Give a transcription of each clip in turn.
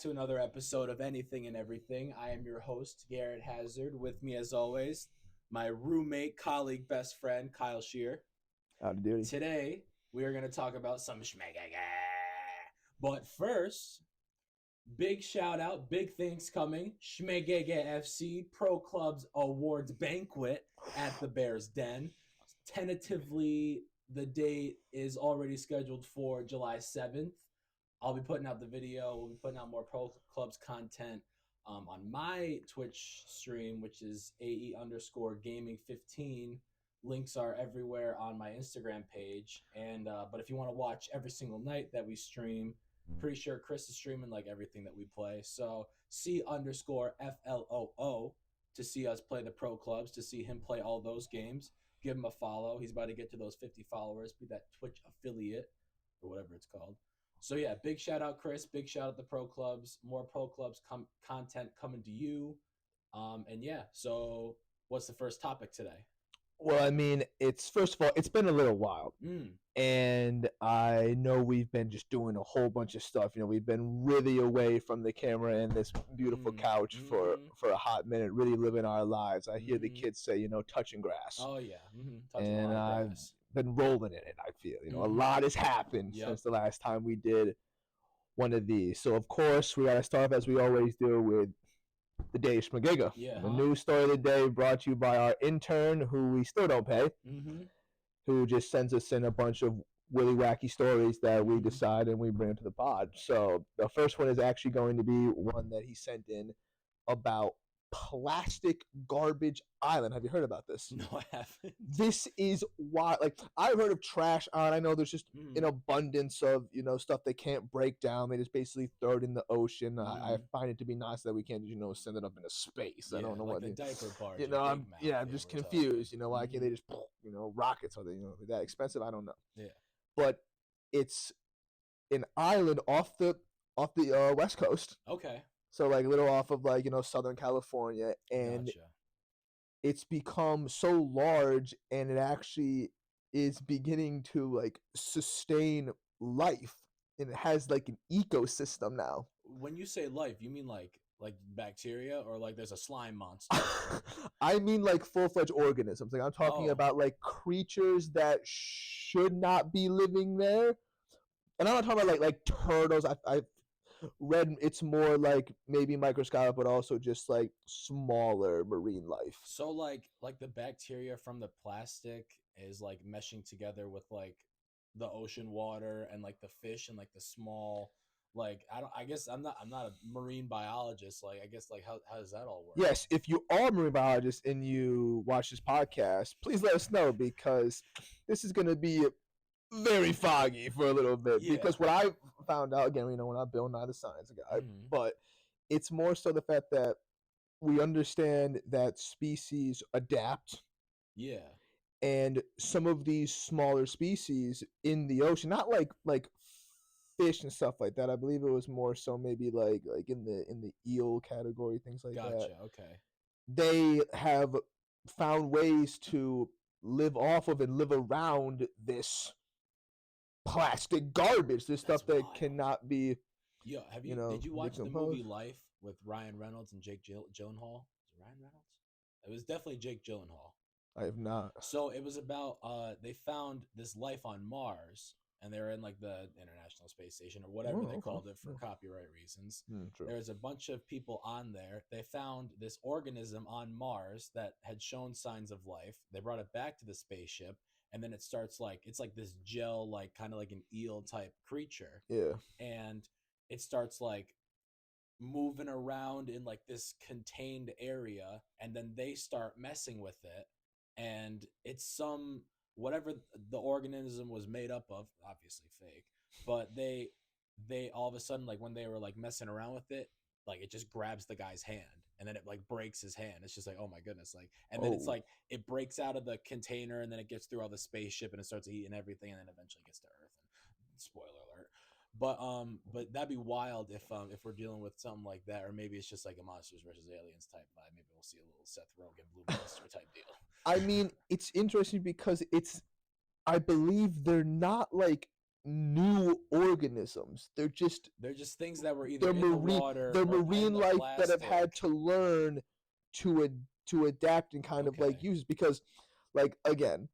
to another episode of Anything and Everything. I am your host, Garrett Hazard. With me, as always, my roommate, colleague, best friend, Kyle Shear. Out of duty. Today, we are going to talk about some Schmegegge. But first, big shout out, big things coming. Schmegegge FC Pro Clubs Awards Banquet at the Bears Den. Tentatively, the date is already scheduled for July 7th. I'll be putting out the video. We'll be putting out more Pro Clubs content on my Twitch stream, which is AE_gaming15. Links are everywhere on my Instagram page. And but if you want to watch every single night that we stream, pretty sure Chris is streaming like everything that we play. So C_FLOO to see us play the Pro Clubs, to see him play all those games. Give him a follow. He's about to get to those 50 followers. Be that Twitch affiliate or whatever it's called. So yeah, big shout out Chris, big shout out the Pro Clubs, more Pro Clubs content coming to you. And yeah, so what's the first topic today? Well, I mean, first of all, it's been a little while. And I know we've been just doing a whole bunch of stuff. You know, we've been really away from the camera and this beautiful couch for a hot minute, really living our lives. I hear the kids say, you know, touching grass. Oh yeah. And I've been rolling in it, I feel. You know, a lot has happened since the last time we did one of these. So, of course, we got to start off, as we always do, with the day of Schmegegge. Yeah. The news story of the day brought to you by our intern, who we still don't pay, who just sends us in a bunch of willy wacky stories that we decide and we bring into the pod. So the first one is actually going to be one that he sent in about Plastic Garbage Island. Have you heard about this? No, I haven't. This is why, like, I've heard of Trash Island. I know there's just an abundance of, you know, stuff they can't break down. They just basically throw it in the ocean. I find it to be nice that we can't, you know, send it up into space. I don't know like what the diaper part. You know, I'm just confused. You know, why can't they just, you know, rockets? Are they, you know, that expensive? I don't know. Yeah. But it's an island off the West Coast. Okay. So, like, a little off of, like, you know, Southern California. And it's become so large, and it actually is beginning to, like, sustain life. And it has, like, an ecosystem now. When you say life, you mean like bacteria, or like there's a slime monster? I mean, like, full-fledged organisms. Like, I'm talking about, like, creatures that should not be living there. And I'm not talking about, like turtles. I've read it's more like maybe microscopic, but also just like smaller marine life. So like the bacteria from the plastic is like meshing together with like the ocean water and like the fish and like the small, like I guess I'm not a marine biologist. Like I guess like how does that all work? Yes, if you are a marine biologist and you watch this podcast, please let us know, because this is going to be very foggy for a little bit. Because what I found out, again, you know, we're not Bill Nye the Science Guy, but it's more so the fact that we understand that species adapt. Yeah. And some of these smaller species in the ocean, not like fish and stuff like that. I believe it was more so maybe like in the eel category, things like that. Gotcha. Okay. They have found ways to live off of and live around this plastic garbage, this stuff that cannot be. Yeah, did you watch the movie Life with Ryan Reynolds and Jake Gyllenhaal? Is it Ryan Reynolds? It was definitely Jake Gyllenhaal. I have not. So it was about they found this life on Mars, and they were in like the International Space Station or whatever they called it for copyright reasons. There's a bunch of people on there. They found this organism on Mars that had shown signs of life. They brought it back to the spaceship. And then it starts like, it's like this gel, like kind of like an eel type creature. Yeah. And it starts like moving around in like this contained area. And then they start messing with it. And it's whatever the organism was made up of, obviously fake. But they all of a sudden, like when they were like messing around with it, like it just grabs the guy's hand. And then it like breaks his hand. It's just like, oh my goodness. Like, and then it's like, it breaks out of the container, and then it gets through all the spaceship, and it starts eating everything, and then eventually gets to Earth. And spoiler alert. But that'd be wild if we're dealing with something like that, or maybe it's just like a Monsters versus Aliens type vibe. Maybe we'll see a little Seth Rogen Blue Monster type deal. I mean, it's interesting because I believe they're not like new organisms. They're just things that were either in the marine. water They're or marine in the life plastic. that have had to learn to adapt and kind of like use, because like again,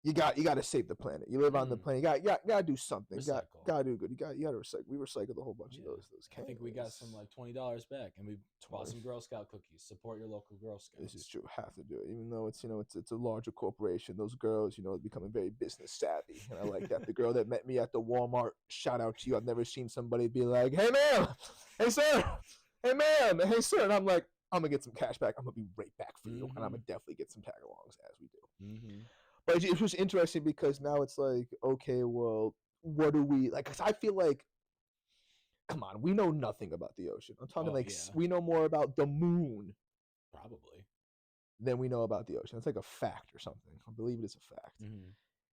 you got to save the planet. You live on the planet. You got to do something. Got to do good. You got to recycle. We recycled a whole bunch of those cans. I think we got some like $20 back, and we bought some Girl Scout cookies. Support your local Girl Scouts. This is true. Have to do it, even though it's it's a larger corporation. Those girls, becoming very business savvy, and I like that. The girl that met me at the Walmart, shout out to you. I've never seen somebody be like, "Hey ma'am, hey sir, hey ma'am, hey sir," and I'm like, "I'm gonna get some cash back. I'm gonna be right back for you, and I'm gonna definitely get some tag-alongs as we do." But it was interesting because now it's like, okay, well, what do we like? Because I feel like, come on, we know nothing about the ocean. I'm talking we know more about the moon, probably, than we know about the ocean. It's like a fact or something. I believe it is a fact.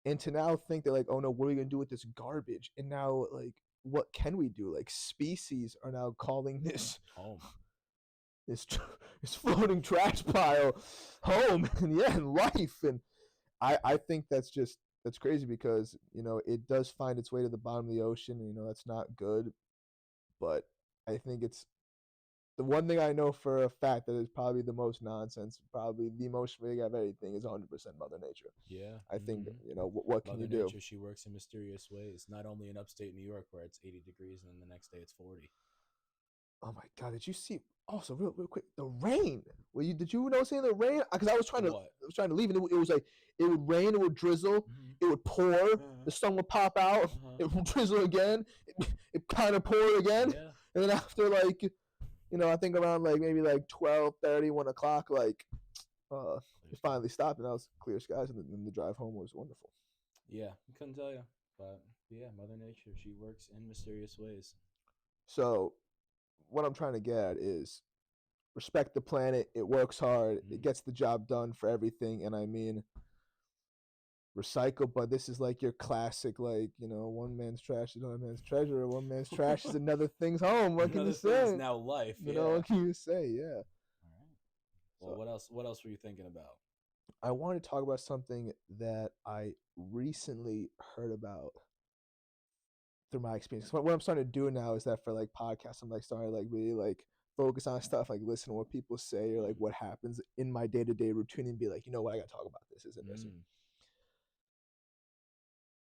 And to now think they're like, oh no, what are we gonna do with this garbage? And now, like, what can we do? Like, species are now calling this home. This floating trash pile home, and life. And I think that's crazy, because it does find its way to the bottom of the ocean, and that's not good. But I think it's the one thing I know for a fact that is probably the most nonsense, probably the most big of everything, is 100% Mother Nature. Yeah, I think what can you do? Mother Nature, she works in mysterious ways. Not only in upstate New York where it's 80 degrees and then the next day it's 40. Oh my God! Did you see? Also, real quick, the rain. Did you notice the rain? Because I was trying to leave, and it was like it would rain, it would drizzle, it would pour, the sun would pop out, it would drizzle again, it kind of pour again, and then after like, I think around like maybe like 12:30, 1 o'clock, like, it finally stopped, and I was clear skies, and then the drive home was wonderful. Yeah, I couldn't tell you, but yeah, Mother Nature, she works in mysterious ways. So, what I'm trying to get at is respect the planet. It works hard. It gets the job done for everything. And I mean, recycle, but this is like your classic, like, one man's trash is another man's treasure, or one man's trash is another thing's home. What can you say? Now life. What can you say? Yeah. All right. Well, what else were you thinking about? I wanted to talk about something that I recently heard about through my experience. What I'm starting to do now is that for like podcasts, I'm like starting to like really like focus on stuff, like listen to what people say, or like what happens in my day-to-day routine, and be like, you know what, I gotta talk about this. Isn't this?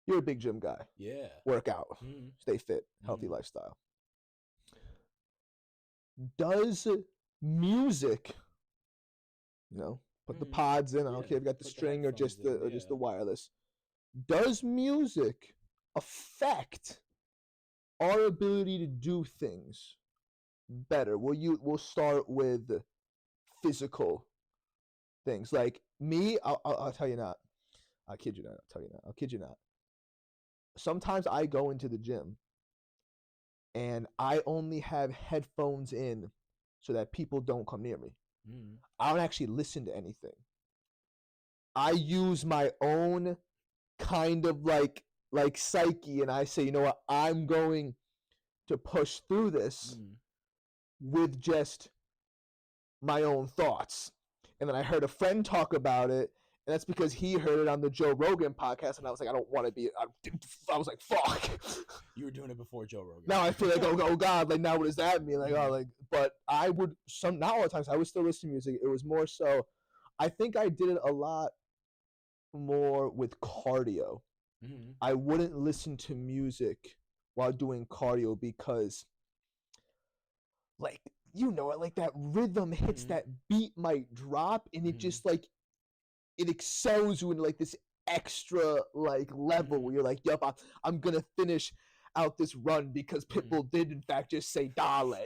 You're a big gym guy. Yeah. Work out. Stay fit. Healthy lifestyle. Does music, put the pods in. I don't care if you got the string or just the wireless. Does music affect our ability to do things better? We'll start with physical things. Like me, I'll tell you not. I'll kid you not. I'll kid you not. Sometimes I go into the gym and I only have headphones in so that people don't come near me. I don't actually listen to anything. I use my own kind of like psyche, and I say, you know what, I'm going to push through this with just my own thoughts. And then I heard a friend talk about it, and that's because he heard it on the Joe Rogan podcast, and I was like, I don't want to be. I was like, fuck. You were doing it before Joe Rogan. Now I feel like, oh God, like now what does that mean? Like, oh, like, but I would not all the times I would still listen to music. It was more so, I think I did it a lot more with cardio. I wouldn't listen to music while doing cardio because, like, like that rhythm hits, that beat might drop, and it just like it excels you into like this extra like level where you're like, yup, I'm gonna finish out this run because Pitbull did in fact just say Dale.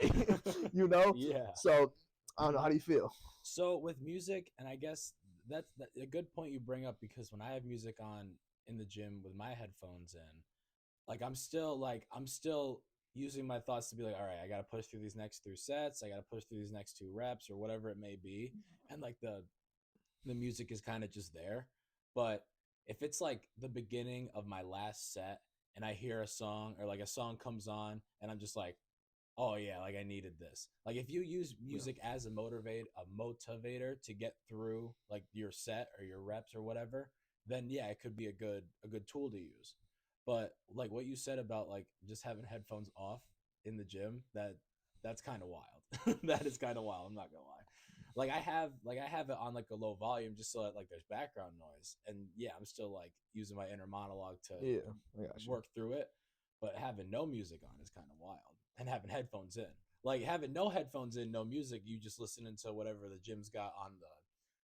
Yeah. So I don't know, how do you feel? So with music, and I guess that's a good point you bring up, because when I have music on in the gym with my headphones in, like I'm still using my thoughts to be like, all right, I got to push through these next 3 sets, I got to push through these next 2 reps or whatever it may be, and like the music is kind of just there. But if it's like the beginning of my last set and I hear a song, or like a song comes on and I'm just like, oh yeah, like I needed this. Like if you use music as a motivator to get through like your set or your reps or whatever, then yeah, it could be a good tool to use. But like what you said about like just having headphones off in the gym, that's kind of wild. That is kind of wild. I'm not gonna lie. Like I have it on like a low volume just so that like there's background noise, and yeah, I'm still like using my inner monologue to Yeah, I got you. work through it. But having no music on is kind of wild, and having headphones in, like having no headphones in, no music, you just listening to whatever the gym's got on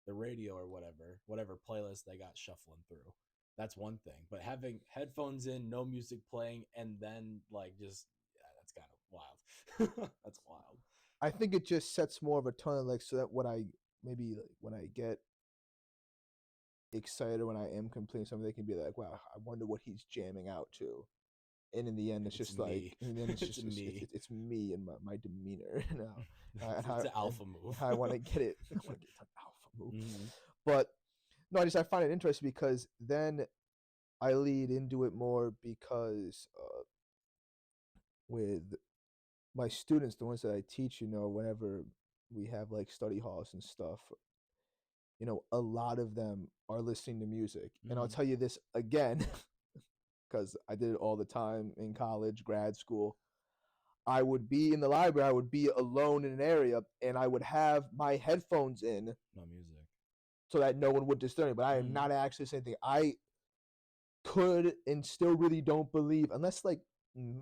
the radio or whatever playlist they got shuffling through. That's one thing. But having headphones in, no music playing, and then like just yeah, that's kind of wild. That's wild. I think it just sets more of a tone, like so that when I maybe like when I get excited when I am completing something, they can be like, "Wow, I wonder what he's jamming out to." And in the end, it's It's just like, me. and then it's It's just me. it's me and my demeanor now, and It's how an alpha move. how I want to get it. I want to get to an alpha move, Mm-hmm. but no, I find it interesting because then I lead into it more because with my students, the ones that I teach, whenever we have like study halls and stuff, a lot of them are listening to music. And I'll Mm-hmm. tell you this again, because I did it all the time in college, grad school. I would be in the library, I would be alone in an area, and I would have my headphones in No music. so that no one would disturb me. But I am Mm-hmm. not actually saying anything. I could and still really don't believe, unless like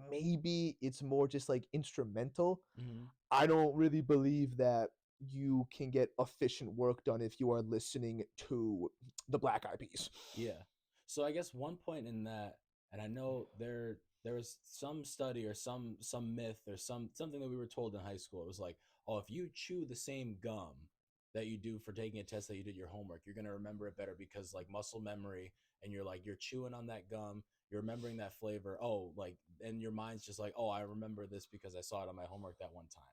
maybe it's more just like instrumental. Mm-hmm. I don't really believe that you can get efficient work done if you are listening to the Black Eyed Peas. Yeah. So I guess one point in that, and I know there was some study or some myth or something that we were told in high school. It was like, oh, if you chew the same gum that you do for taking a test that you did your homework, you're gonna remember it better because like muscle memory, and you're chewing on that gum, you're remembering that flavor. Oh, like and your mind's just like, oh, I remember this because I saw it on my homework that one time.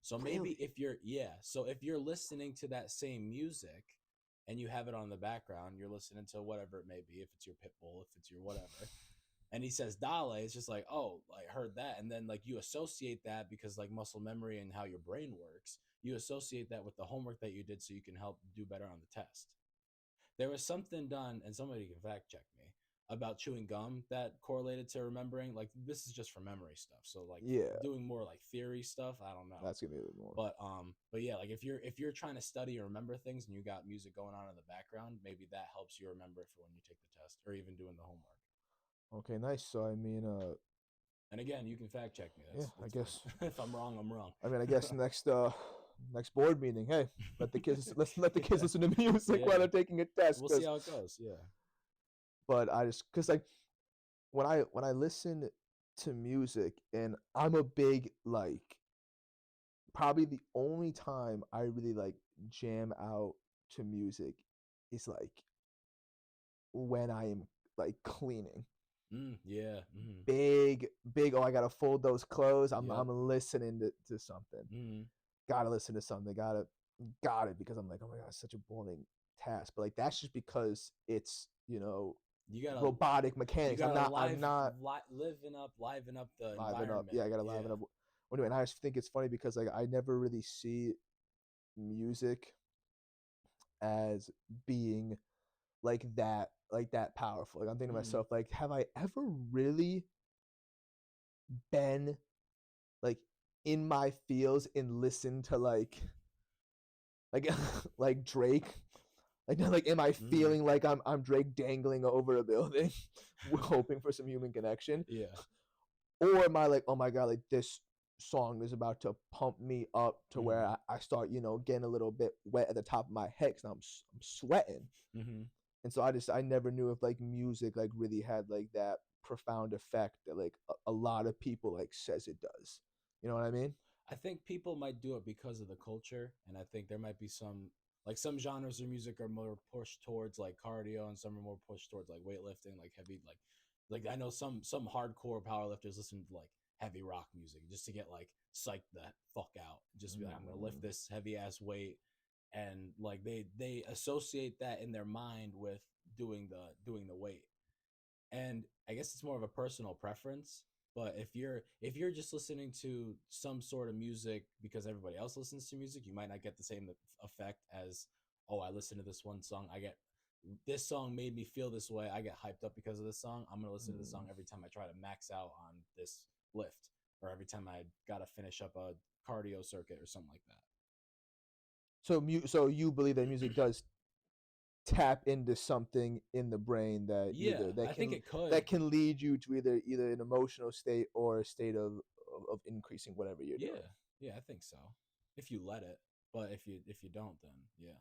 So maybe Really? if you're yeah, so if you're listening to that same music and you have it on the background, you're listening to whatever it may be, if it's your Pitbull, if it's your whatever. And he says Dale, it's just like, oh, I heard that. And then like you associate that because like muscle memory and how your brain works, you associate that with the homework that you did so you can help do better on the test. There was something done, and somebody can fact check me, about chewing gum that correlated to remembering. Like this is just for memory stuff. So like Yeah, doing more like theory stuff, I don't know. that's gonna be a bit more. But yeah, like if you're trying to study or remember things and you got music going on in the background, maybe that helps you remember it for when you take the test or even doing the homework. Okay, nice. So I mean, And again, you can fact check me. yeah, I That's guess. fine. If I'm wrong, I'm wrong. I mean, I guess next board meeting, hey, let the kids let the kids Yeah. listen to music while Yeah. they're taking a test. We'll see Because, how it goes. Yeah. but I just because like when I listen to music, and I'm a big like probably the only time I really like jam out to music is like when I am like cleaning. Yeah. Mm-hmm. Big. Oh, I gotta fold those clothes. Yep. I'm listening to something. Mm-hmm. Gotta listen to something. Got it because I'm like, oh my god, it's such a boring task. But like that's just because it's You gotta robotic you mechanics. gotta I'm not liven up the liven up. environment. Yeah, I gotta liven Yeah. up. Anyway, and I just think it's funny because like I never really see music as being like that powerful. Like I'm thinking to Mm-hmm. myself, like, have I ever really been like in my feels and listened to like like Drake? Like am I Mm-hmm. feeling like I'm Drake dangling over a building, hoping for some human connection? Yeah. Or am I like, oh my god, like this song is about to pump me up to where Mm-hmm. I start, getting a little bit wet at the top of my head because I'm sweating. Mm-hmm. And so I never knew if like music like really had like that profound effect that like a lot of people like says it does. You know what I mean? I think people might do it because of the culture, and I think there might be some genres of music are more pushed towards like cardio, and some are more pushed towards like weightlifting, like heavy, like I know some hardcore powerlifters listen to like heavy rock music just to get like psyched the fuck out, just be like I'm gonna lift this heavy ass weight, and like they associate that in their mind with doing the weight. And I guess it's more of a personal preference. But if you're just listening to some sort of music because everybody else listens to music, you might not get the same effect as, oh, I listen to this one song, I get this song made me feel this way. I get hyped up because of this song. I'm gonna listen to this song every time I try to max out on this lift, or every time I gotta finish up a cardio circuit or something like that. So you believe that music does tap into something in the brain that I think it could. that can lead you to either an emotional state or a state of increasing whatever you're doing. Yeah, I think so. If you let it, but if you don't, then yeah,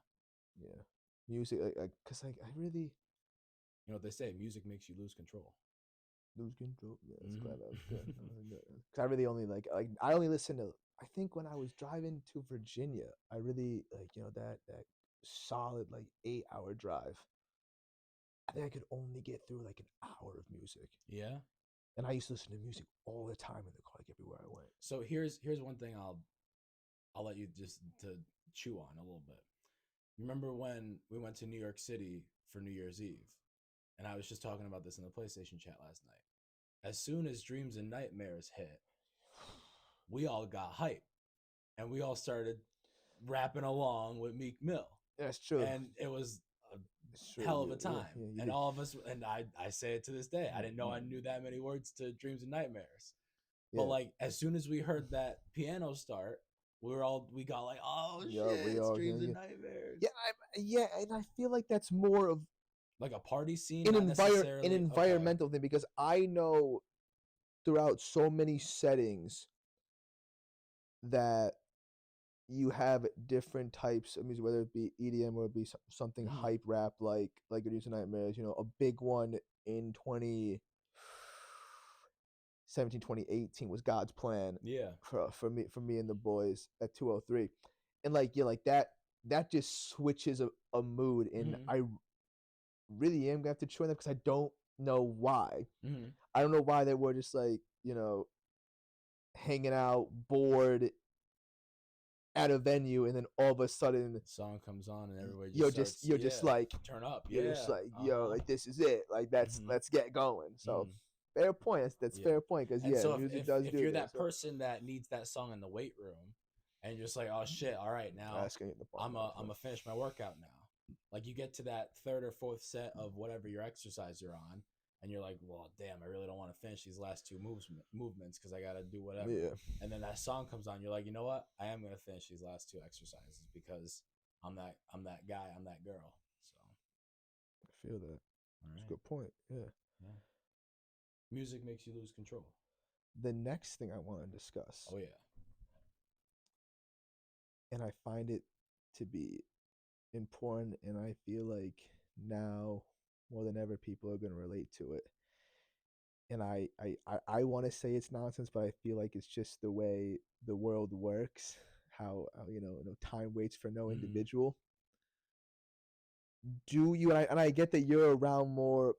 music, cause I really you know what they say, music makes you lose control. Lose control. Yeah, that's glad that was good. Cause I really only like I only listen to. I think when I was driving to Virginia, I really that solid 8-hour drive. I think I could only get through like an hour of music. Yeah. And I used to listen to music all the time in the car, everywhere I went. So here's one thing I'll let you just to chew on a little bit. Remember when we went to New York City for New Year's Eve? And I was just talking about this in the PlayStation chat last night. As soon as Dreams and Nightmares hit, we all got hype. And we all started rapping along with Meek Mill. That's true. And it was a hell of a time. And all of us, and I say it to this day, I didn't know I knew that many words to Dreams and Nightmares. But like as soon as we heard that piano start, we got like, oh shit, it's Dreams and Nightmares. Yeah, and I feel like that's more of like a party scene, an environmental thing, because I know throughout so many settings that you have different types of music, whether it be EDM or it be something hype rap like Dreams and Nightmares. A big one in 2017, 2018 was God's Plan. Yeah. For me and the boys at 203, and that just switches a mood, and I really am gonna have to join them because I don't know why. I don't know why they were just hanging out, bored at a venue, and then all of a sudden the song comes on and everybody you're just like turn up. You're just like, yo, like this is it. Like let's get going. So fair point. That's fair point, because so music if, does if do you're that person that needs that song in the weight room, and you're just like, oh shit, all right, now I'm gonna finish my workout now. Like you get to that third or fourth set of whatever your exercise you're on, and you're like, well, damn, I really don't want to finish these last two movements because I gotta do whatever. Yeah. And then that song comes on, you're like, you know what? I am gonna finish these last two exercises because I'm that guy, I'm that girl. So I feel that. That's a good point. Yeah. Music makes you lose control. The next thing I want to discuss. Oh yeah. And I find it to be important, and I feel like now more than ever people are going to relate to it. And I want to say it's nonsense, but I feel like it's just the way the world works, how time waits for no individual. Do you, and I get that you're around more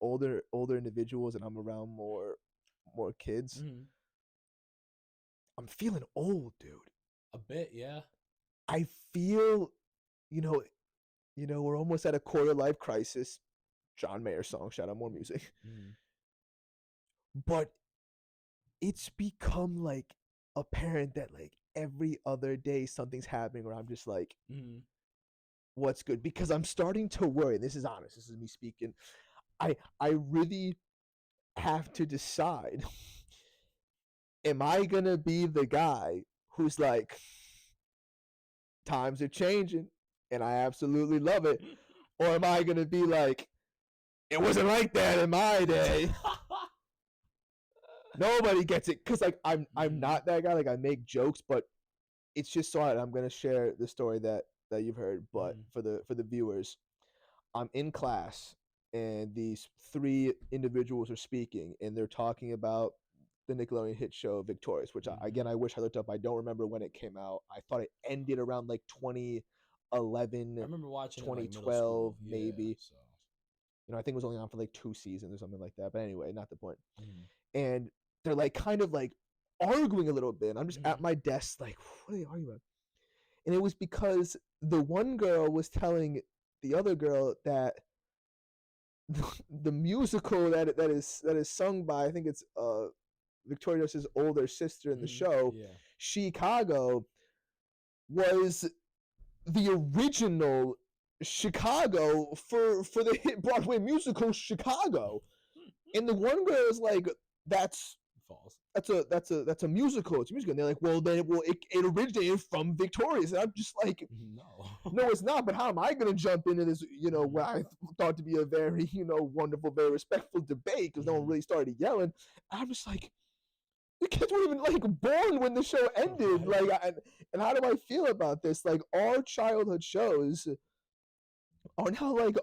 older individuals and I'm around more kids. I'm feeling old, dude. A bit, yeah. I feel we're almost at a quarter life crisis. John Mayer song, shout out more music. But it's become like apparent that like every other day something's happening where I'm just like, what's good? Because I'm starting to worry. This is honest. This is me speaking. I really have to decide, am I going to be the guy who's like, times are changing and I absolutely love it? Or am I going to be like, it wasn't like that in my day? Nobody gets it, because like I'm not that guy. Like I make jokes, but it's just so I'm gonna share the story that you've heard. But for the viewers, I'm in class and these three individuals are speaking and they're talking about the Nickelodeon hit show Victorious, which I wish I looked up. I don't remember when it came out. I thought it ended around like 2011. I remember watching 2012 it, maybe. So. I think it was only on for like 2 seasons or something like that. But anyway, not the point. And they're like kind of like arguing a little bit. And I'm just at my desk like, what are they arguing about? And it was because the one girl was telling the other girl that the musical that is sung by, I think it's Victoria's older sister in the show, Chicago, was the original Chicago for the hit Broadway musical Chicago. And the one girl is like, that's false. That's a musical. It's a musical. And they're like, well, then it originated from Victoria's. And I'm just like, no, it's not. But how am I going to jump into this, what I thought to be a very, wonderful, very respectful debate because no one really started yelling. I'm just like, the kids weren't even like born when the show ended. Like, and how do I feel about this? Like, our childhood shows are now like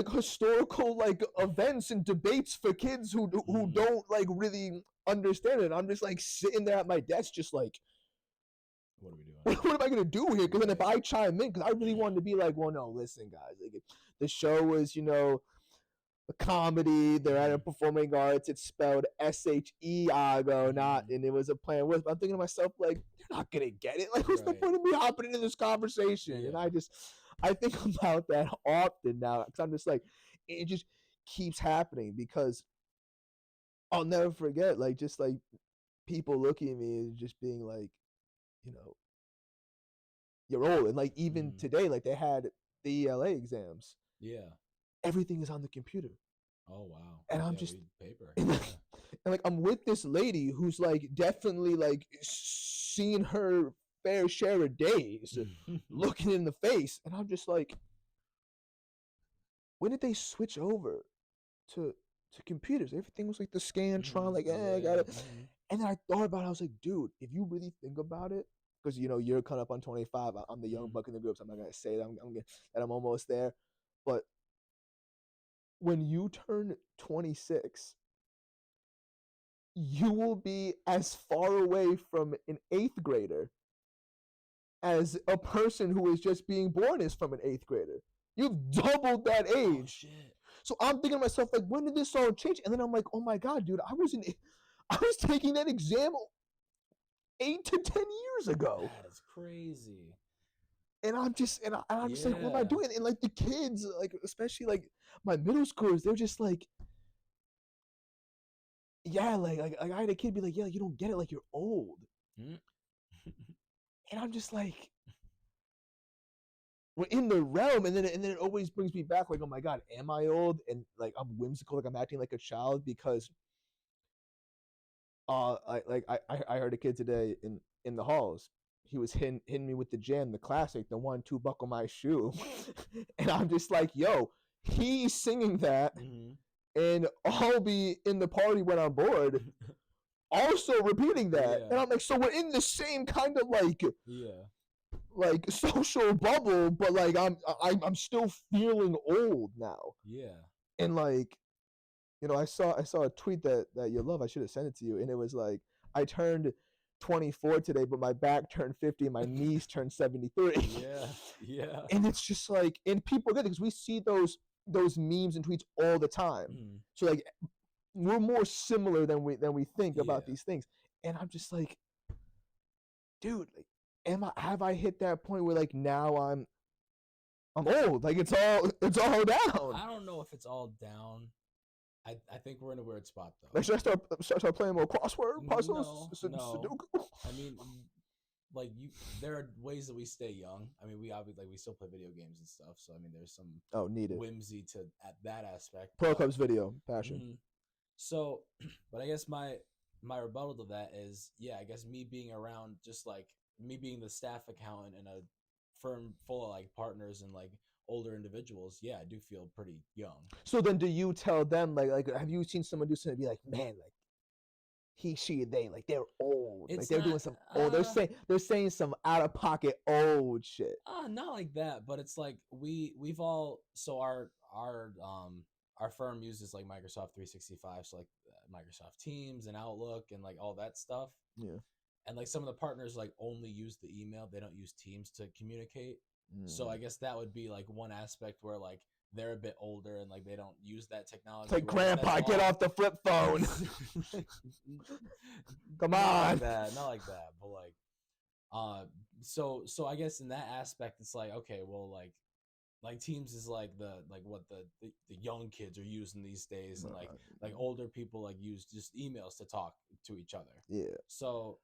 historical like events and debates for kids who don't like really understand it. I'm just like sitting there at my desk, just like, what are we doing? What am I gonna do here? Because then if I chime in, because I really wanted to be like, well, no, listen, guys, like the show was, a comedy. They're at a performing arts. It's spelled SHEAGO, not, and it was a play on words. But I'm thinking to myself, like, they're not gonna get it. Like, what's the point of me hopping into this conversation? Yeah. And I think about that often now because I'm just like, it just keeps happening because I'll never forget, like, just like people looking at me and just being like, you're old. And like even today, like they had the ELA exams. Yeah. Everything is on the computer. Oh wow. And I'm just paper. And like I'm with this lady who's like definitely like seen her fair share of days looking in the face, and I'm just like, when did they switch over to computers? Everything was like the Scantron, like I got it. And then I thought about it. I was like, dude, if you really think about it, because you're coming up on 25. I'm the young buck in the group, so I'm not gonna say that I'm almost there. But when you turn 26, you will be as far away from an 8th grader as a person who is just being born is from an 8th grader. You've doubled that age. Oh, shit. So I'm thinking to myself, like, when did this all change? And then I'm like, oh my God, dude, I was taking that exam 8 to 10 years ago. That is crazy. And I'm just like, what am I doing? And like the kids, like especially like my middle schoolers, they're just like, yeah, like I had a kid be like, yeah, you don't get it, like you're old. And I'm just like, we're in the realm, and then it always brings me back, like, oh my God, am I old? And like I'm whimsical, like I'm acting like a child because I heard a kid today in the halls. He was hitting me with the jam, the classic, the 1-2 buckle my shoe. And I'm just like, yo, he's singing that, and I'll be in the party when I'm bored, also repeating that. And I'm like, so we're in the same kind of like social bubble, but like I'm still feeling old now. Yeah. And like, I saw a tweet that you love. I should have sent it to you, and it was like, I turned 24 today, but my back turned 50 and my knees turned 73. Yeah. And it's just like, and people get it because we see those memes and tweets all the time. So like, we're more similar than we think about these things. And I'm just like, dude, like, have I hit that point where like now I'm old? Like it's all down. I don't know if it's all down. I think we're in a weird spot though. Like, should I start playing more crossword puzzles? No. Sudoku? I mean, like there are ways that we stay young. I mean, we obviously we still play video games and stuff. So I mean, there's some whimsy to that aspect. Pro Clubs video passion. So, but I guess my rebuttal to that is, I guess me being around, just like me being the staff accountant in a firm full of like partners and like older individuals, I do feel pretty young. So then do you tell them, like have you seen someone do something and be like, man, like he, she, they, like they're old, like they're doing some old, they're saying some out of pocket old shit? Not like that, but it's like we've all, so our firm uses like Microsoft 365, so like Microsoft Teams and Outlook and like all that stuff. Yeah. And like some of the partners like only use the email, they don't use Teams to communicate. So I guess that would be like one aspect where like they're a bit older and like they don't use that technology. It's like, grandpa, get off the flip phone. Come on. Not like that, but like so I guess in that aspect it's like, okay, well like Teams is like what the young kids are using these days, and like older people like use just emails to talk to each other. Yeah. So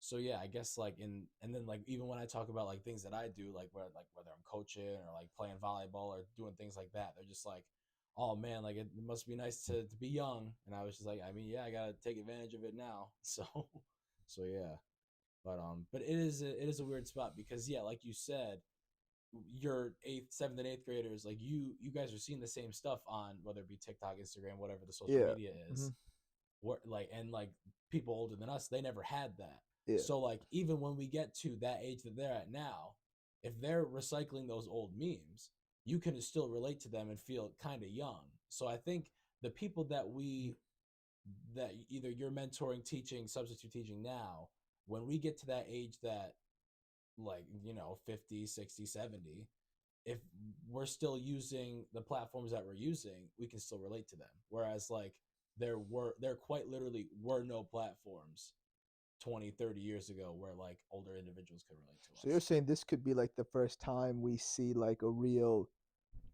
So yeah, I guess like and then like even when I talk about like things that I do, like whether I'm coaching or like playing volleyball or doing things like that, they're just like, oh man, like it must be nice to be young. And I was just like, I mean, yeah, I gotta take advantage of it now. So yeah. But it is a weird spot because yeah, like you said, your eighth, seventh, and eighth graders, like you guys are seeing the same stuff on whether it be TikTok, Instagram, whatever the social Yeah. media is. What like and like people older than us, they never had that. Yeah. So like even when we get to that age that they're at now, if they're recycling those old memes, you can still relate to them and feel kind of young. So I think the people that either you're mentoring, teaching, substitute teaching now, when we get to that age that like, 50, 60, 70, if we're still using the platforms that we're using, we can still relate to them. Whereas like there quite literally were no platforms 20, 30 years ago where like older individuals could relate to us. So you're saying this could be like the first time we see like a real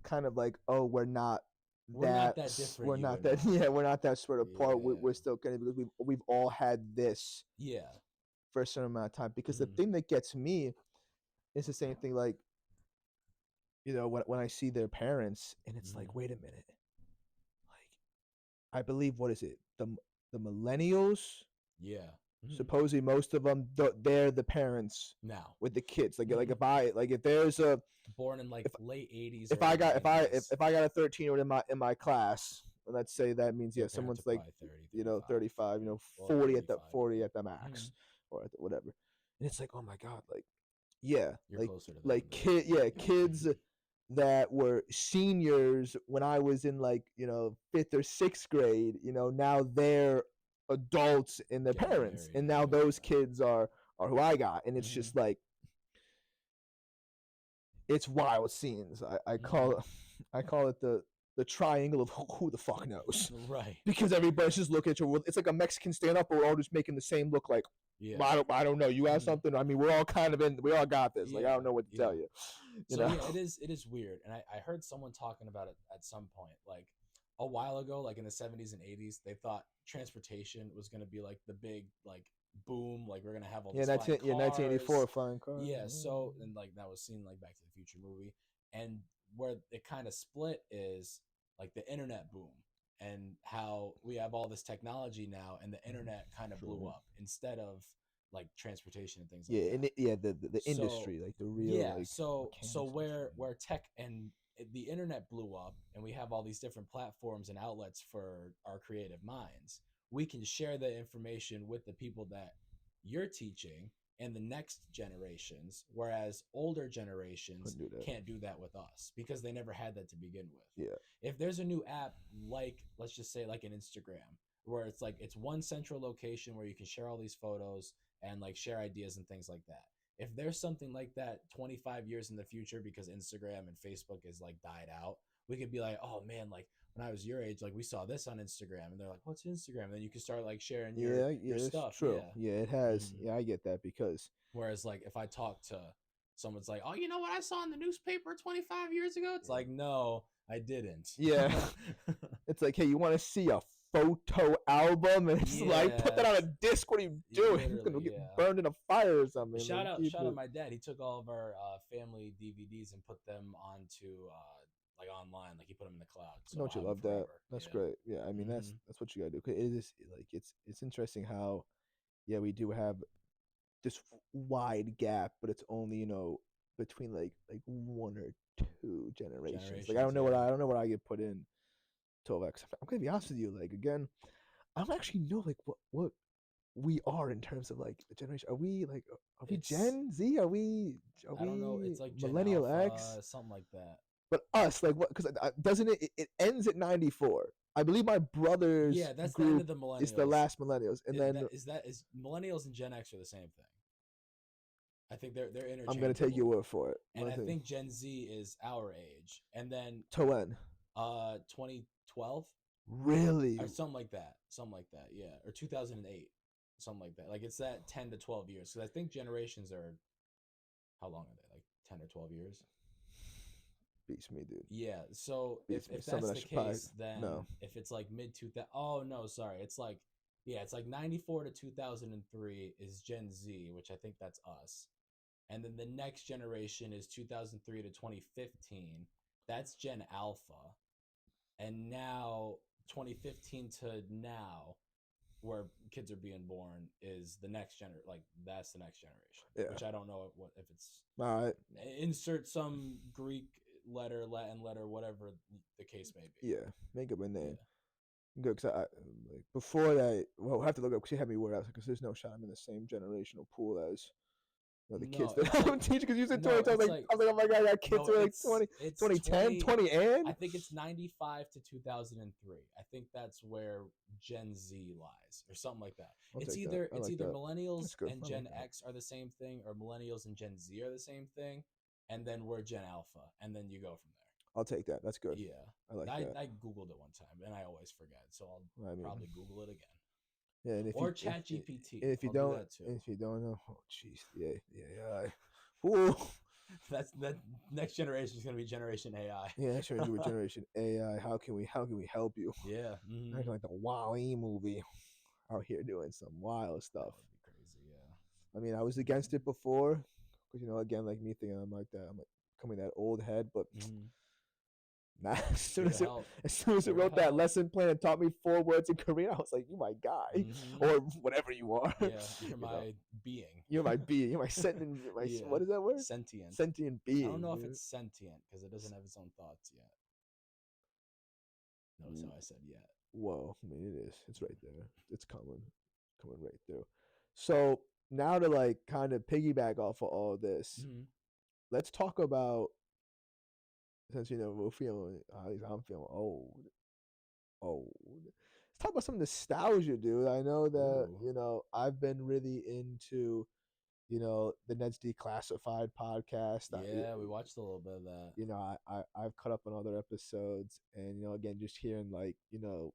kind of like, oh, we're not that different. We're not that yeah, we're not that sort of apart. We're still gonna, because we've all had this for a certain amount of time. Because the thing that gets me is the same thing, like, when I see their parents and it's like, wait a minute, like, I believe, what is it, the millennials, supposedly most of them, they're the parents now with the kids. Like if there's a born in like late 80s, if I got a 13-year-old in my class, let's say that means someone's like 30, 35, 40 at the 40 at the max, or at the whatever, and it's like, oh my god, like, yeah, you're like kids that were seniors when I was in like 5th or 6th grade, now they're adults and their parents, and now those kids are who I got, and it's just like, it's wild scenes. I call it the triangle of who the fuck knows, right? Because everybody's just looking at you. It's like a Mexican stand up, but we're all just making the same look. Like, I don't know. You have something. I mean, we're all kind of we all got this. Like, I don't know what to tell you. So yeah, it is weird, and I heard someone talking about it at some point, like a while ago, like in the 70s and 80s. They thought transportation was going to be like the big like boom, like we're gonna have all these flying cars. 1984 flying cars. Yeah, so and like that was seen like Back to the Future movie, and where it kind of split is like the internet boom and how we have all this technology now, and the internet kind of blew up instead of like transportation and things like that. The industry, like the real so where tech and the internet blew up, and we have all these different platforms and outlets for our creative minds, we can share the information with the people that you're teaching and the next generations, whereas older generations can't do that with us because they never had that to begin with. Yeah. If there's a new app, like let's just say like an Instagram, where it's like it's one central location where you can share all these photos and like share ideas and things like that. If there's something like that 25 years in the future, because Instagram and Facebook is like died out, we could be like, oh man, like when I was your age, like we saw this on Instagram, and they're like, what's Instagram? And then you can start like sharing your stuff. True. Yeah, it has. Yeah, I get that, because whereas like if I talk to someone's like, oh, you know what I saw in the newspaper 25 years ago? It's like, no, I didn't. Yeah. It's like, hey, you want to see a photo album? And it's like, put that on a disc. What are you doing? You're gonna get burned in a fire or something. Shout out my dad. He took all of our family DVDs and put them onto like online, like he put them in the cloud. So don't you love that? That's great. Yeah, I mean that's what you gotta do. It is like it's interesting how we do have this wide gap, but it's only between like one or two generations. Like I don't know what I get put in 12X. I'm gonna be honest with you. Like again, I don't actually know like what we are in terms of like the generation. Are we Gen Z? Are we I don't know. It's like Millennial Gen Alpha, X, something like that. But us, like, what? Because doesn't it ends at 94? I believe my brother's that's group the end of the millennials. It's the last millennials, and is millennials and Gen X are the same thing. I think they're interchangeable. I'm gonna take your word for it. And I think Gen Z is our age, and then to when? 2012. Really? Or something like that. Yeah, or 2008. Something like that. Like it's that 10 to 12 years. Because I think generations are, how long are they? Like 10 or 12 years. Beats me, dude. Yeah. So if that's the case, then if it's like mid 2000, oh no, sorry, it's like Yeah, it's like 94 to 2003 is Gen Z, which I think that's us. And then the next generation is 2003 to 2015. That's Gen Alpha. And now 2015 to now, where kids are being born, is the next generation. Like that's the next generation, Yeah. which I don't know what if it's. All right. Insert some Greek letter, Latin letter, whatever the case may be. Yeah, make up a name. Yeah. Good, because I like before that. Well, we'll have to look up because you had me worried out because there's no shot I'm in the same generational pool as the kids that I'm teaching. Because you said 20, I was like, oh my god, I got kids who are like 20, 2010, 20 and I think it's 95 to 2003. I think that's where Gen Z lies, or something like that. It's either millennials and Gen X are the same thing, or millennials and Gen Z are the same thing, and then we're Gen Alpha, and then you go from there. I'll take that. That's good. Yeah, I like that. I Googled it one time, and I always forget, so I'll probably Google it again. Yeah, and or ChatGPT. If you don't know, oh jeez, yeah. Ooh. That next generation is gonna be Generation AI. Yeah, next generation with Generation AI. How can we help you? Yeah, Acting like the WALL-E movie, out here doing some wild stuff. That would be crazy. Yeah. I mean, I was against it before, because again, like me thinking I'm like that. I'm like coming that old head, but. Nah, as soon as it wrote that lesson plan and taught me 4 words in Korean, I was like, "You my guy, or whatever you are." Yeah, you're my being. You're my being. You're my sentient. What is that word? Sentient. Sentient being. I don't know if it's sentient because it doesn't have its own thoughts yet. Notice how I said yet. Whoa, I mean it is. It's right there. It's coming right through. So now to like kind of piggyback off of all this, let's talk about. Since we're feeling, at least I'm feeling old. Let's talk about some nostalgia, dude. I know that I've been really into, the Ned's Declassified podcast. Yeah, we watched a little bit of that. I've caught up on other episodes, and again, just hearing like 12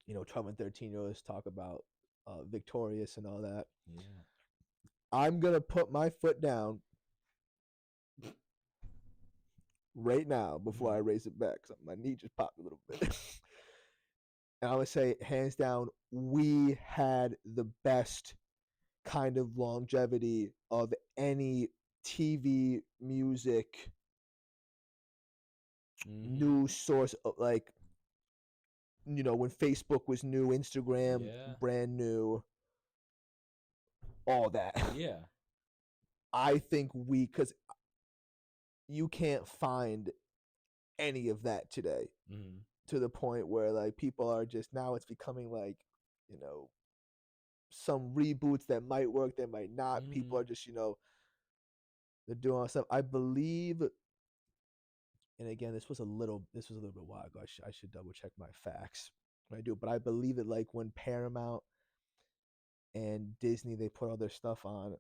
and 13-year-olds talk about Victorious and all that. Yeah, I'm gonna put my foot down right now before I raise it back because my knee just popped a little bit. And I would say, hands down, we had the best kind of longevity of any TV, music, news source. Like, when Facebook was new, Instagram, brand new, all that. Yeah. I think because you can't find any of that today. To the point where like people are just now it's becoming like some reboots that might work, that might not. People are just they're doing all stuff. I believe, and again this was a little bit while ago. I should double check my facts when I do, but I believe that like when Paramount and Disney they put all their stuff on,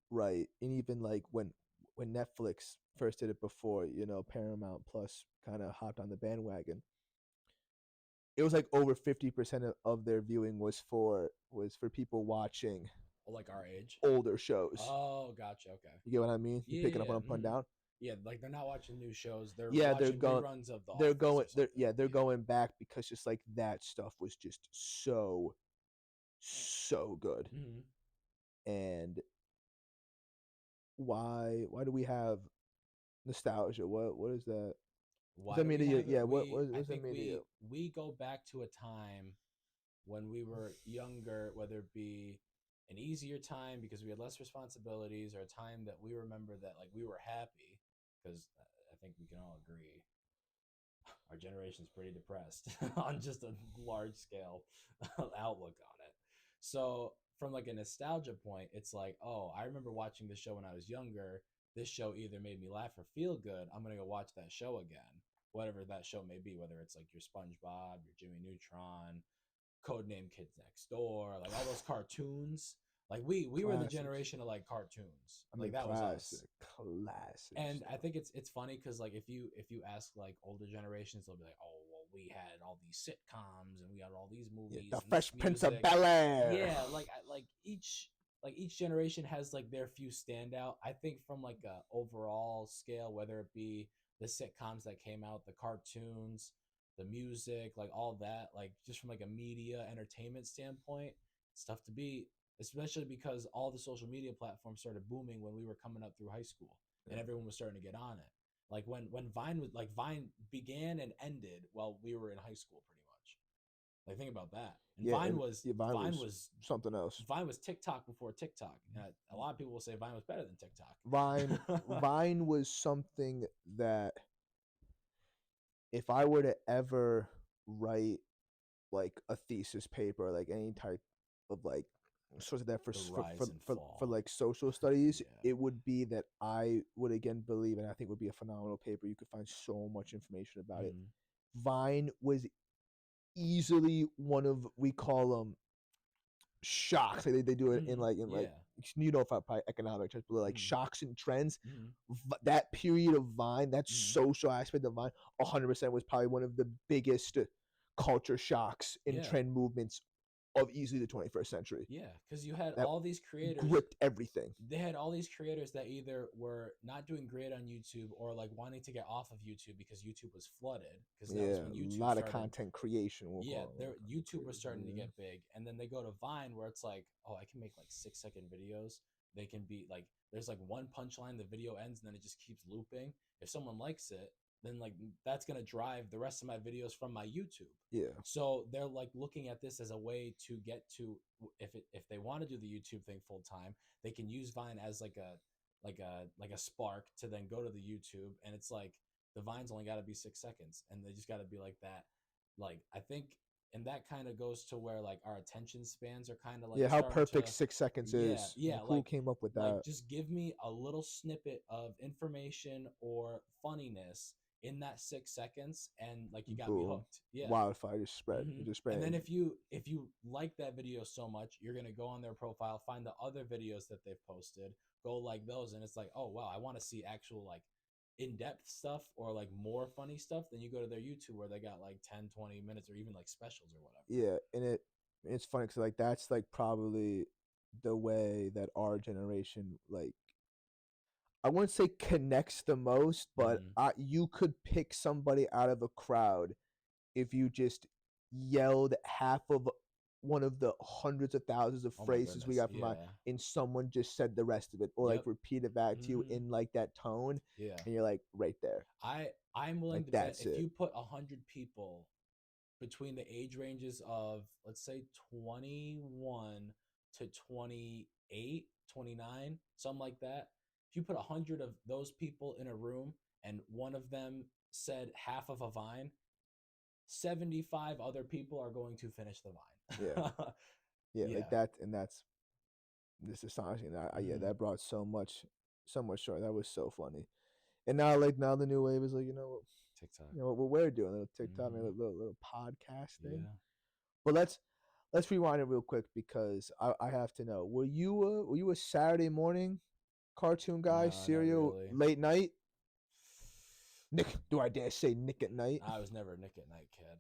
right, and even like when Netflix first did it before, Paramount Plus kind of hopped on the bandwagon. It was like over 50% of their viewing was for people watching, like our age, older shows. Oh, gotcha. Okay, you get what I mean? You picking up what I'm putting down? Yeah, like they're not watching new shows. They're watching reruns of the. They're going back because just like that stuff was just so good. And why do we have nostalgia? What is that? Why what is that media? We go back to a time when we were younger, whether it be an easier time because we had less responsibilities, or a time that we remember that like we were happy, because I think we can all agree our generation's pretty depressed on just a large scale outlook on it. So from like a nostalgia point, it's like, oh, I remember watching this show when I was younger. This show either made me laugh or feel good. I'm gonna go watch that show again, whatever that show may be, whether it's like your SpongeBob, your Jimmy Neutron, Codename Kids Next Door, like all those cartoons. Like we were the generation of like cartoons. I mean, like that was us. Classic. And I think it's funny because like if you ask like older generations, they'll be like, oh well, we had all these sitcoms and we had all these movies. The Fresh Prince of Bel-Air. Yeah, like each generation has like their few standout. I think from like a overall scale, whether it be the sitcoms that came out, the cartoons, the music, like all that, like just from like a media entertainment standpoint, it's tough to beat, especially because all the social media platforms started booming when we were coming up through high school and everyone was starting to get on it. Like when Vine was like Vine began and ended while we were in high school, pretty much. Like think about that. And Yeah, Vine and was yeah, Vine was something else. Vine was TikTok before TikTok. And a lot of people will say Vine was better than Vine TikTok. Vine was something that if I were to ever write like a thesis paper, like any type of like sort of that The rise and for fall. like social studies, Yeah. it would be that I would again believe, and I think would be a phenomenal paper. You could find so much information about it. Mhm. Vine was easily one of, we call them shocks. Like they do it in like Yeah. you know, if I probably economic terms, but like Mhm. shocks and trends. Mhm. That period of Vine, that Mhm. social aspect of Vine, 100% was probably one of the biggest culture shocks and Yeah. trend movements of easily the 21st century. Yeah, because you had That all these creators. gripped everything. They had all these creators that either were not doing great on YouTube or like wanting to get off of YouTube because YouTube was flooded. Because that was Yeah, when a YouTube lot of started. content creation. We'll Yeah, call it, their content YouTube was creation, starting to yeah. get big, and then they go to Vine where it's like, oh, I can make like 6-second videos. They can be like, there's like one punchline, the video ends, and then it just keeps looping. If someone likes it, then like that's gonna drive the rest of my videos from my YouTube. Yeah. So they're like looking at this as a way to get to, if they want to do the YouTube thing full time, they can use Vine as like a spark to then go to the YouTube, and it's like the Vine's only got to be 6 seconds, and they just got to be like that. Like I think, and that kind of goes to where like our attention spans are kind of like Yeah, how starting perfect to, 6 seconds yeah, is. yeah, Like who came up with like that? just give me a little snippet of information or funniness in that 6 seconds, and like you got me Boom. hooked. Yeah. Wildfire just spread. It just And spread. then if you like that video so much, you're gonna go on their profile, find the other videos that they've posted, go like those, and it's like, oh wow, I want to see actual like in-depth stuff or like more funny stuff. Then you go to their YouTube where they got like 10, 20 minutes or even like specials or whatever. Yeah, and it's funny because like that's like probably the way that our generation, like, I wouldn't say connects the most, but Mm-hmm. you could pick somebody out of a crowd if you just yelled half of one of the hundreds of thousands of Oh my phrases we goodness. got from mine, Yeah. and someone just said the rest of it or like Yep. repeat it back to you Mm-hmm. in like that tone, Yeah. and you're like right there, I'm willing like to bet that's if it. you put 100 people between the age ranges of let's say 21 to 28, 29, something like that. If you put 100 of those people in a room and one of them said half of a Vine, 75 other people are going to finish the Yeah, Vine. yeah, Yeah. like that, and that's this astonishing. Yeah, Mm-hmm. that brought so much joy. That was so funny. And now, like now, the new wave is like, TikTok. what we're doing, a little TikTok, Mm-hmm. little podcast thing. Yeah. But let's rewind it real quick because I have to know. Were you a Saturday morning cartoon guy, No, not serial really. late night? Nick, do I dare say Nick at night? I was never a Nick at Night kid.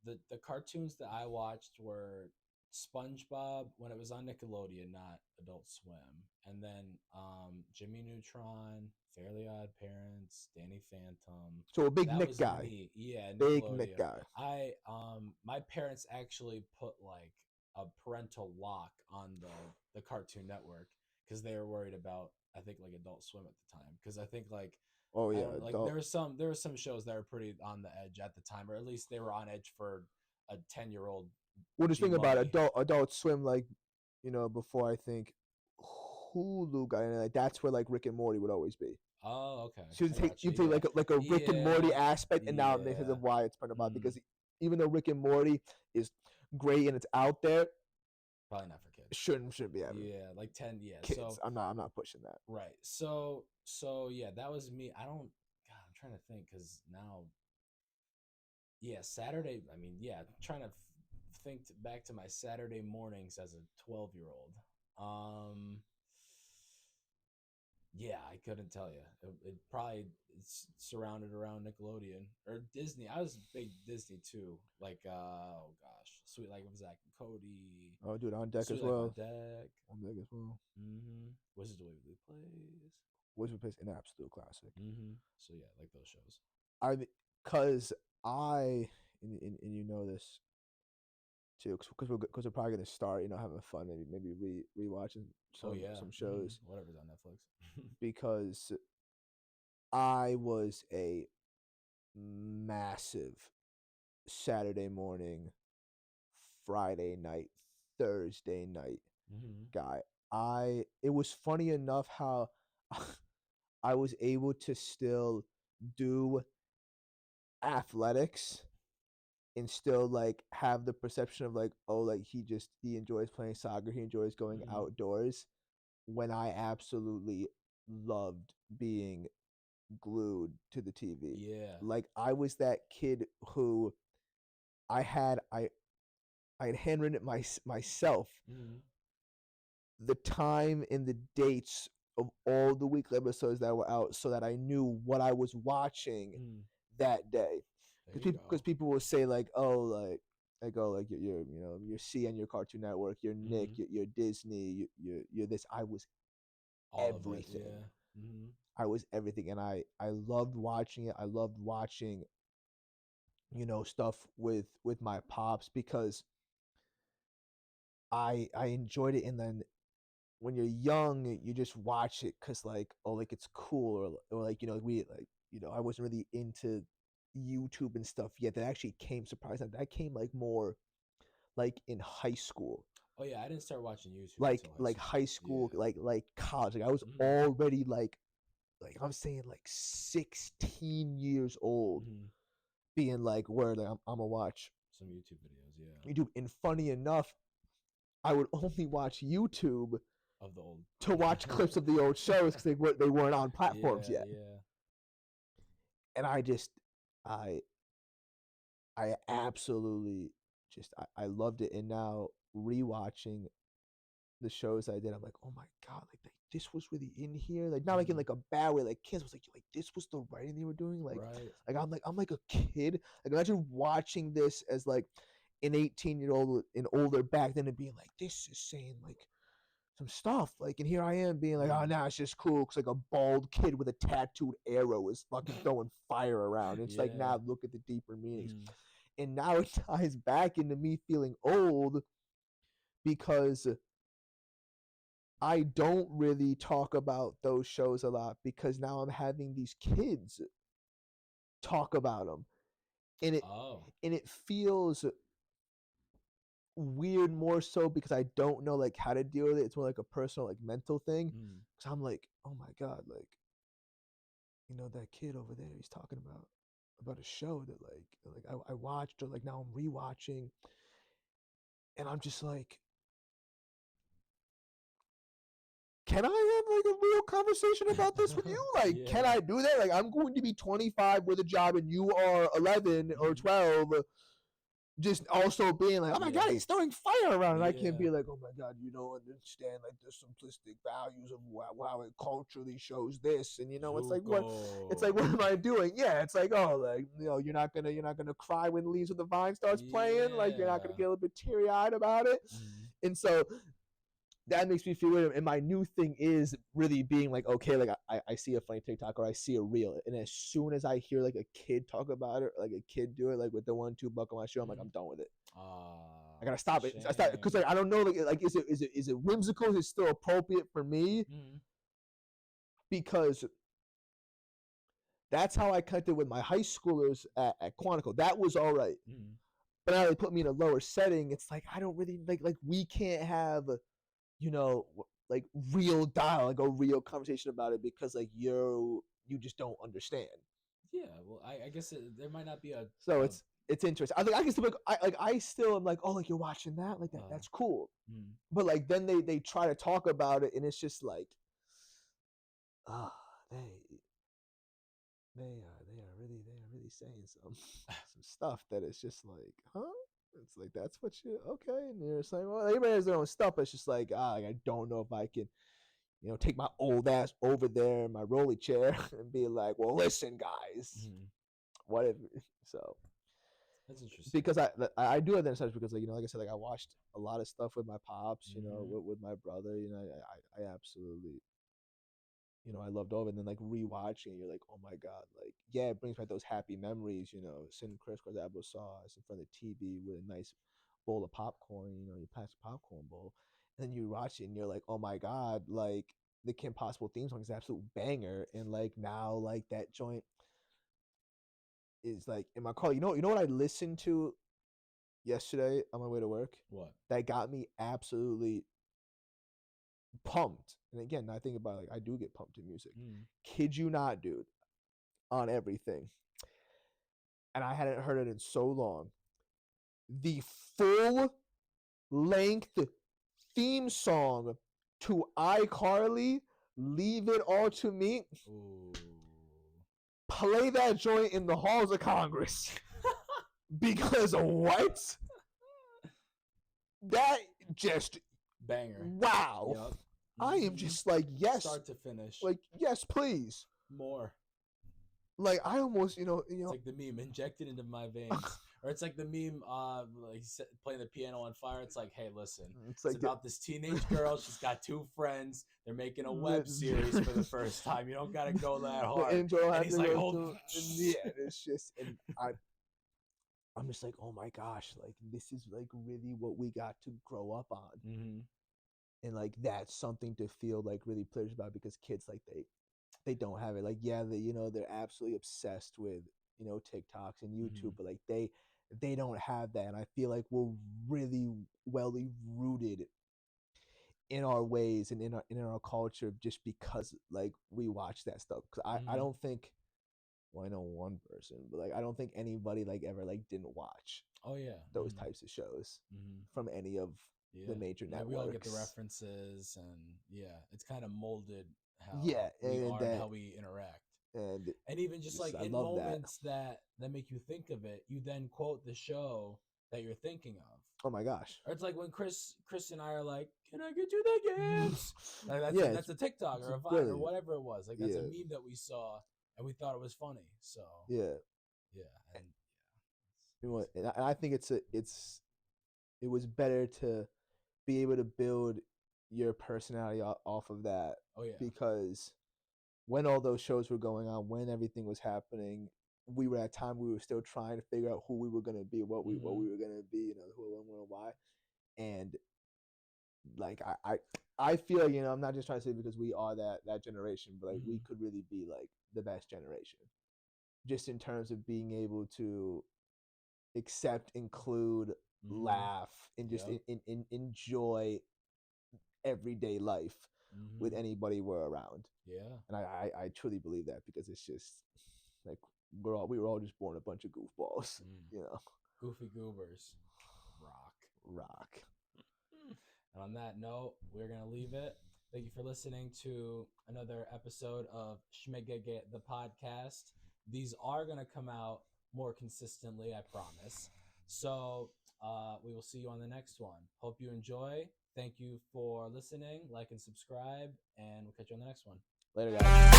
The cartoons that I watched were SpongeBob when it was on Nickelodeon, not Adult Swim, and then Jimmy Neutron, Fairly Odd Parents, Danny Phantom. So a big That Nick was guy, me. Yeah, big Nick Nickelodeon. guy. My parents actually put like a parental lock on the Cartoon Network because they were worried about, I think, like Adult Swim at the time, because I think like Oh I yeah, don't like adult. there were some shows that were pretty on the edge at the time, or at least they were on edge for a 10-year-old Well, just G think about Money. Adult Swim, like before I think Hulu got in, like that's where like Rick and Morty would always be. Oh, okay. So I got you you. take Yeah. like a Rick and Morty Yeah. aspect, and now it makes sense Yeah. of why it's about, Mm, because even though Rick and Morty is great and it's out there, it probably not for kids. shouldn't be having Yeah, like 10, yeah. kids. So, I'm not pushing that. right. So yeah, that was me. I don't God, I'm trying to think cuz now yeah, Saturday, I mean, yeah, trying to think back to my Saturday mornings as a 12-year-old. Um Yeah, I couldn't tell you. It probably it's surrounded around Nickelodeon or Disney. I was big Disney too. Like oh gosh, Sweet Life of Zach and Cody, Oh, dude, on deck Sweet as Life on well. Deck. On deck as well. Wizards of Waverly Place. Wizard Place, an absolute classic. So yeah, like those shows. I Because and you know this too, because we're probably gonna start, having fun, maybe rewatching some shows, whatever's on Netflix. because I was a massive Saturday morning, Friday night, Thursday night guy. It was funny enough how I was able to still do athletics and still like have the perception of like, oh, like he enjoys playing soccer, he enjoys going outdoors, when I absolutely loved being glued to the TV. Yeah. Like I was that kid who I had handwritten it myself, the time and the dates of all the weekly episodes that were out, so that I knew what I was watching that day. Because people will say like, oh, like you're CN, your Cartoon Network, you're Nick, you're Disney, you're this. I was all everything. Of it, yeah. I was everything, and I loved watching it. I loved watching, stuff with my pops, because I enjoyed it. And then when you're young, you just watch it because like, oh, like it's cool, or like, I wasn't really into YouTube and stuff yet. That actually came surprising. That came like more like in high school. Oh yeah, I didn't start watching YouTube like until high school, yeah. like college. Like I was already like I'm saying like 16 years old, being like, where like, I'm gonna watch some YouTube videos, yeah. YouTube. And funny enough, I would only watch YouTube of the old to watch clips of the old shows, because they weren't on platforms yet. Yeah. And I absolutely I loved it. And now rewatching the shows I did, I'm like, oh my god, like this was really in here. Like not like in like a bad way. Like kids was like this was the writing they were doing. Like I'm like a kid. Like imagine watching this as like an 18-year-old and older back then, and being like, this is saying like some stuff. Like, and here I am being like, oh, nah, it's just cool. It's like a bald kid with a tattooed arrow is fucking throwing fire around. And it's like, now look at the deeper meanings. And now it ties back into me feeling old, because I don't really talk about those shows a lot, because now I'm having these kids talk about them. And it feels weird, more so because I don't know like how to deal with it. It's more like a personal, like mental thing, because I'm like, oh my god, like that kid over there, he's talking about a show that like I watched, or like now I'm rewatching, and I'm just like, can I have like a real conversation about this with you? Like, can I do that? Like, I'm going to be 25 with a job, and you are 11 or 12, just also being like, oh my god, he's throwing fire around, and I can't be like, oh my god, you don't understand like the simplistic values of how it culturally shows this, and it's like, what am I doing? Yeah, it's like, oh, like, you're not gonna cry when Leaves of the Vine starts playing, like you're not gonna get a little bit teary-eyed about it. And so that makes me feel weird. And my new thing is really being like, okay, like I see a funny TikTok, or I see a reel, and as soon as I hear like a kid talk about it, or like a kid do it, like with the 1-2 buckle on my shoe, I'm like, I'm done with it. I gotta stop it. I stop, because like I don't know, like is it whimsical? Is it still appropriate for me? Because that's how I connected with my high schoolers at Quantico. That was all right. But now they put me in a lower setting. It's like I don't really like we can't have like real dialogue, a real conversation about it, because like you just don't understand. Yeah, well, I guess there might not be a. So it's interesting. I think I can still I still am like, oh, like you're watching that, like that's cool. But like then they try to talk about it, and it's just like, they are really saying some stuff that it's just like, huh? It's like, that's what you okay? And you're saying, well, everybody has their own stuff, but it's just like, like, I don't know if I can, take my old ass over there in my rolly chair and be like, well, listen, guys, what if? So that's interesting, because I do have that such, because like like I said, like I watched a lot of stuff with my pops, with my brother. I absolutely I loved all of it. And then like rewatching, you're like, oh my god, like yeah, it brings back those happy memories. Sitting crisscross applesauce in front of the TV with a nice bowl of popcorn. You pass the popcorn bowl, and then you watch it and you're like, oh my god, like the Kim Possible theme song is an absolute banger. And like now, like that joint is like in my car. You know what I listened to yesterday on my way to work? What? That got me absolutely pumped. And again, I think about I do get pumped to music. Kid you not, dude, on everything. And I hadn't heard it in so long. The full length theme song to iCarly, Leave It All to Me. Ooh. Play that joint in the halls of Congress. Because what? That just banger. Wow. Yep. I am just like, yes. Start to finish. Like, yes, please. More. Like I almost, It's like the meme injected into my veins. Or it's like the meme, like playing the piano on fire. It's like, hey, listen, it's about this teenage girl. She's got 2 friends. They're making a web series for the first time. You don't gotta go that hard. The intro and he's like, oh, yeah, it's just, and I'm just like, oh my gosh, like this is like really what we got to grow up on, and like that's something to feel like really pleased about, because kids like they don't have it. Like yeah, they're absolutely obsessed with TikToks and YouTube, but like they don't have that. And I feel like we're really well rooted in our ways and in our culture just because like we watch that stuff. Because I don't think, well, I know one person, but like I don't think anybody like ever like didn't watch those types of shows from any of the major networks. We all get the references, and it's kind of molded how we are and how we interact. And even just like in moments that make you think of it, you then quote the show that you're thinking of. Oh my gosh. Or it's like when Chris and I are like, can I get you the games? Like that's a TikTok or a Vine or whatever it was. Like that's a meme that we saw and we thought it was funny. So and I think it was better to be able to build your personality off of that. Oh yeah. Because when all those shows were going on, when everything was happening, we were at a time we were still trying to figure out who we were going to be, what we were going to be, who, when, and why. And like I feel I'm not just trying to say because we are that generation, but like we could really be like the best generation, just in terms of being able to accept, include, laugh, and just enjoy everyday life with anybody we're around. Yeah. And I truly believe that, because it's just like we were all just born a bunch of goofballs, Goofy goobers. Rock. And on that note, we're gonna leave it. Thank you for listening to another episode of Schmegegge the podcast. These are gonna come out more consistently, I promise. So we will see you on the next one. Hope you enjoy. Thank you for listening. Like and subscribe, and we'll catch you on the next one. Later, guys.